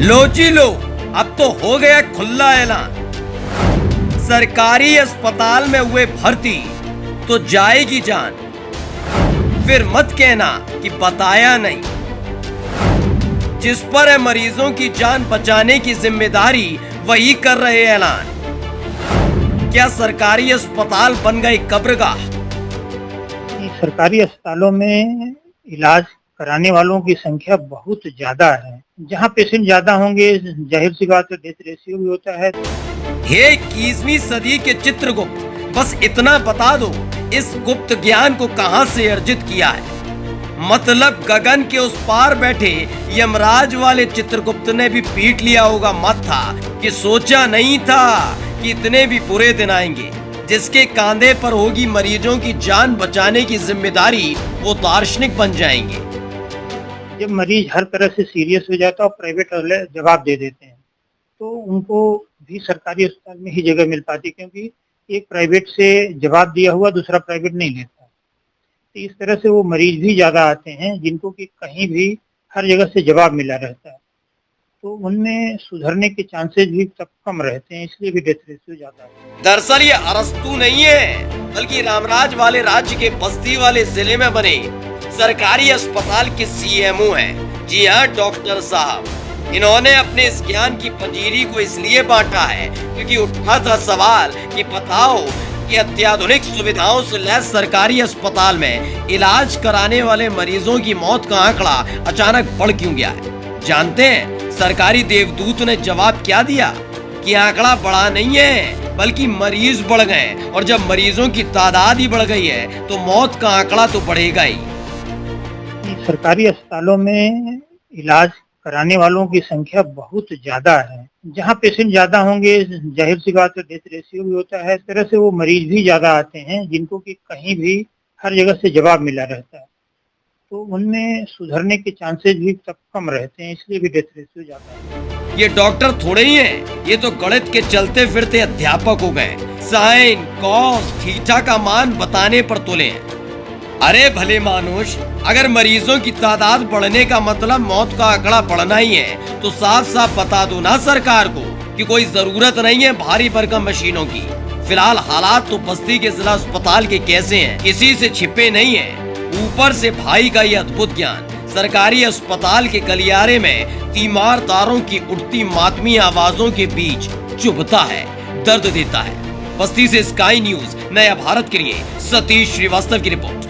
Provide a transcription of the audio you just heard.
लो जी लो, अब तो हो गया खुला ऐलान। सरकारी अस्पताल में हुए भर्ती तो जाएगी जान। फिर मत कहना कि बताया नहीं। जिस पर है मरीजों की जान बचाने की जिम्मेदारी, वही कर रहे ऐलान। क्या सरकारी अस्पताल बन गए कब्रगाह? सरकारी अस्पतालों में इलाज कराने वालों की संख्या बहुत ज्यादा है। जहां पेशेंट ज्यादा होंगे, जाहिर सी बात है, डेथ रेशियो भी होता है। हे 21वीं सदी के चित्रगुप्त, बस इतना बता दो, इस गुप्त ज्ञान को कहां से अर्जित किया है? मतलब गगन के उस पार बैठे यमराज वाले चित्रगुप्त ने भी पीट लिया होगा माथा कि सोचा नहीं था कि इतने भी बुरे दिन आएंगे। जिसके कांधे पर होगी मरीजों की जान बचाने की जिम्मेदारी, वो दार्शनिक बन जाएंगे। जब मरीज हर तरह से सीरियस हो जाता है और प्राइवेट वाले जवाब दे देते हैं, तो उनको भी सरकारी अस्पताल में ही जगह मिल पाती, क्योंकि एक प्राइवेट से जवाब दिया हुआ दूसरा प्राइवेट नहीं लेता। तो इस तरह से वो मरीज भी ज्यादा आते हैं जिनको कि कहीं भी हर जगह से जवाब मिला रहता है, तो उनमें सुधरने के चांसेस भी तब कम रहते हैं, इसलिए भी डेथ रेशियो ज्यादा है। दरअसल ये अरस्तू नहीं है, बल्कि रामराज वाले राज्य के बस्ती वाले जिले में बने सरकारी अस्पताल के सीएमओ हैं। जी हाँ, डॉक्टर साहब। इन्होंने अपने इस ज्ञान की पंजीरी को इसलिए बांटा है क्योंकि उठा था सवाल कि बताओ कि अत्याधुनिक सुविधाओं से लैस सरकारी अस्पताल में इलाज कराने वाले मरीजों की मौत का आंकड़ा अचानक बढ़ क्यों गया है? जानते हैं सरकारी देवदूत ने जवाब क्या दिया? कि आंकड़ा बढ़ा नहीं है, बल्कि मरीज बढ़ गए, और जब मरीजों की तादाद ही बढ़ गई है तो मौत का आंकड़ा तो बढ़ेगा ही। सरकारी अस्पतालों में इलाज कराने वालों की संख्या बहुत ज्यादा है। जहां पेशेंट ज्यादा होंगे, जाहिर सी बात है, डेथ रेशियो भी होता है। इस तरह से वो मरीज भी ज्यादा आते हैं जिनको कि कहीं भी हर जगह से जवाब मिला रहता है, तो उनमें सुधरने के चांसेस भी तब कम रहते हैं, इसलिए भी डेथ रेशियो ज्यादा है। ये डॉक्टर थोड़े ही हैं, ये तो गणित के चलते फिरते अध्यापक हो गए। साइन, कॉस, थीटा का मान बताने पर तुले हैं। अरे भले मानुष, अगर मरीजों की तादाद बढ़ने का मतलब मौत का आंकड़ा बढ़ना ही है, तो साफ साफ बता दो ना सरकार को कि कोई जरूरत नहीं है भारी भरकम मशीनों की। फिलहाल हालात तो बस्ती के जिला अस्पताल के कैसे हैं, किसी से छिपे नहीं है। ऊपर से भाई का ये अद्भुत ज्ञान सरकारी अस्पताल के गलियारे में तीमारदारों की उठती मातमी आवाजों के बीच चुभता है, दर्द देता है। बस्ती से स्काई न्यूज नया भारत के लिए सतीश श्रीवास्तव की रिपोर्ट।